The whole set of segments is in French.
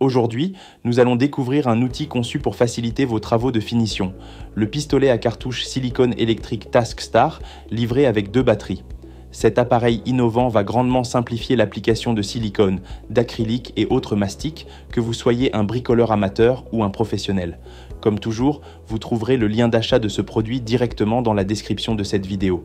Aujourd'hui, nous allons découvrir un outil conçu pour faciliter vos travaux de finition, le pistolet à cartouche silicone électrique TaskStar, livré avec 2 batteries. Cet appareil innovant va grandement simplifier l'application de silicone, d'acrylique et autres mastiques, que vous soyez un bricoleur amateur ou un professionnel. Comme toujours, vous trouverez le lien d'achat de ce produit directement dans la description de cette vidéo.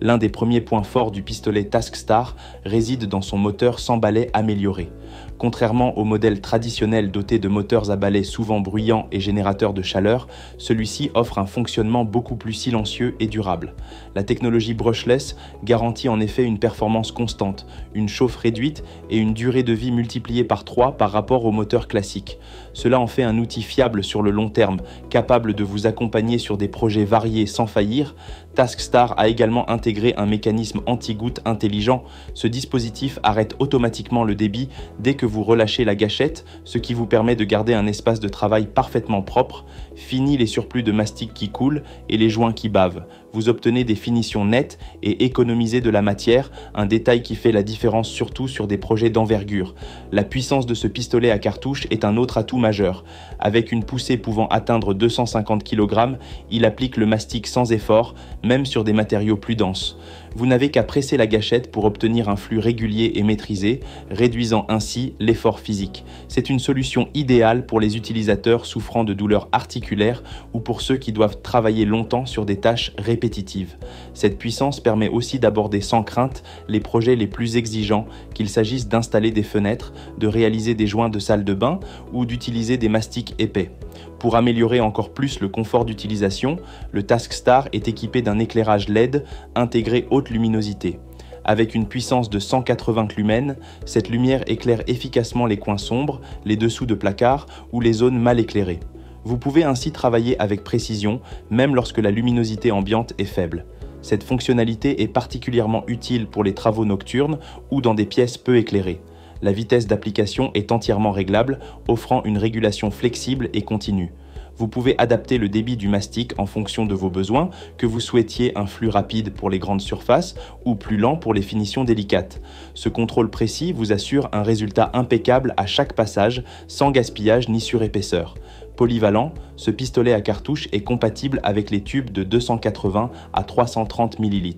L'un des premiers points forts du pistolet TaskStar réside dans son moteur sans balai amélioré. Contrairement au modèle traditionnel doté de moteurs à balai souvent bruyants et générateurs de chaleur, celui-ci offre un fonctionnement beaucoup plus silencieux et durable. La technologie brushless garantit en effet une performance constante, une chauffe réduite et une durée de vie multipliée par 3 par rapport au moteur classique. Cela en fait un outil fiable sur le long terme, capable de vous accompagner sur des projets variés sans faillir. TaskStar a également intégré un mécanisme anti-goutte intelligent. Ce dispositif arrête automatiquement le débit dès que vous relâchez la gâchette, ce qui vous permet de garder un espace de travail parfaitement propre. Fini les surplus de mastic qui coulent et les joints qui bavent. Vous obtenez des finitions nettes et économisez de la matière, un détail qui fait la différence surtout sur des projets d'envergure. La puissance de ce pistolet à cartouche est un autre atout majeur. Avec une poussée pouvant atteindre 250 kg, il applique le mastic sans effort, même sur des matériaux plus denses. Vous n'avez qu'à presser la gâchette pour obtenir un flux régulier et maîtrisé, réduisant ainsi l'effort physique. C'est une solution idéale pour les utilisateurs souffrant de douleurs articulaires ou pour ceux qui doivent travailler longtemps sur des tâches répétitives. Cette puissance permet aussi d'aborder sans crainte les projets les plus exigeants, qu'il s'agisse d'installer des fenêtres, de réaliser des joints de salle de bain ou d'utiliser des mastiques épais. Pour améliorer encore plus le confort d'utilisation, le TaskStar est équipé d'un éclairage LED intégré haute luminosité. Avec une puissance de 180 lumens, cette lumière éclaire efficacement les coins sombres, les dessous de placards ou les zones mal éclairées. Vous pouvez ainsi travailler avec précision, même lorsque la luminosité ambiante est faible. Cette fonctionnalité est particulièrement utile pour les travaux nocturnes ou dans des pièces peu éclairées. La vitesse d'application est entièrement réglable, offrant une régulation flexible et continue. Vous pouvez adapter le débit du mastic en fonction de vos besoins, que vous souhaitiez un flux rapide pour les grandes surfaces ou plus lent pour les finitions délicates. Ce contrôle précis vous assure un résultat impeccable à chaque passage, sans gaspillage ni surépaisseur. Polyvalent, ce pistolet à cartouche est compatible avec les tubes de 280 à 330 ml.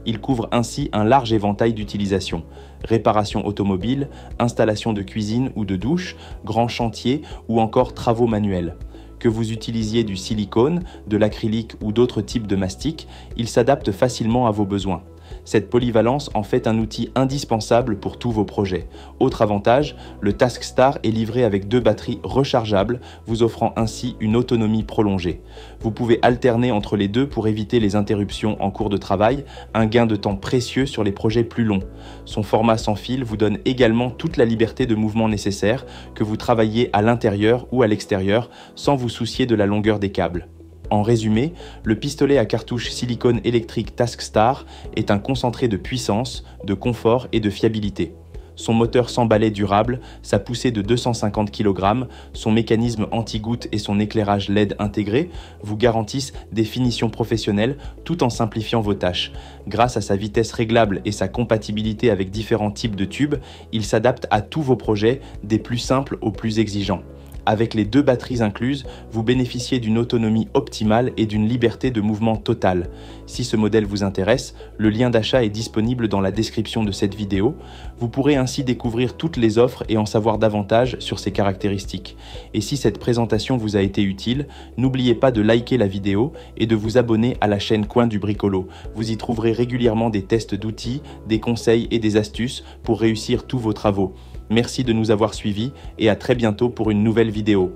Il couvre ainsi un large éventail d'utilisations. Réparation automobile, installation de cuisine ou de douche, grands chantiers ou encore travaux manuels. Que vous utilisiez du silicone, de l'acrylique ou d'autres types de mastic, il s'adapte facilement à vos besoins. Cette polyvalence en fait un outil indispensable pour tous vos projets. Autre avantage, le TaskStar est livré avec 2 batteries rechargeables, vous offrant ainsi une autonomie prolongée. Vous pouvez alterner entre les deux pour éviter les interruptions en cours de travail, un gain de temps précieux sur les projets plus longs. Son format sans fil vous donne également toute la liberté de mouvement nécessaire, que vous travailliez à l'intérieur ou à l'extérieur, sans vous soucier de la longueur des câbles. En résumé, le pistolet à cartouche silicone électrique TaskStar est un concentré de puissance, de confort et de fiabilité. Son moteur sans balai durable, sa poussée de 250 kg, son mécanisme anti-goutte et son éclairage LED intégré vous garantissent des finitions professionnelles tout en simplifiant vos tâches. Grâce à sa vitesse réglable et sa compatibilité avec différents types de tubes, il s'adapte à tous vos projets, des plus simples aux plus exigeants. Avec les 2 batteries incluses, vous bénéficiez d'une autonomie optimale et d'une liberté de mouvement totale. Si ce modèle vous intéresse, le lien d'achat est disponible dans la description de cette vidéo. Vous pourrez ainsi découvrir toutes les offres et en savoir davantage sur ses caractéristiques. Et si cette présentation vous a été utile, n'oubliez pas de liker la vidéo et de vous abonner à la chaîne Coin du Bricolo. Vous y trouverez régulièrement des tests d'outils, des conseils et des astuces pour réussir tous vos travaux. Merci de nous avoir suivis et à très bientôt pour une nouvelle vidéo.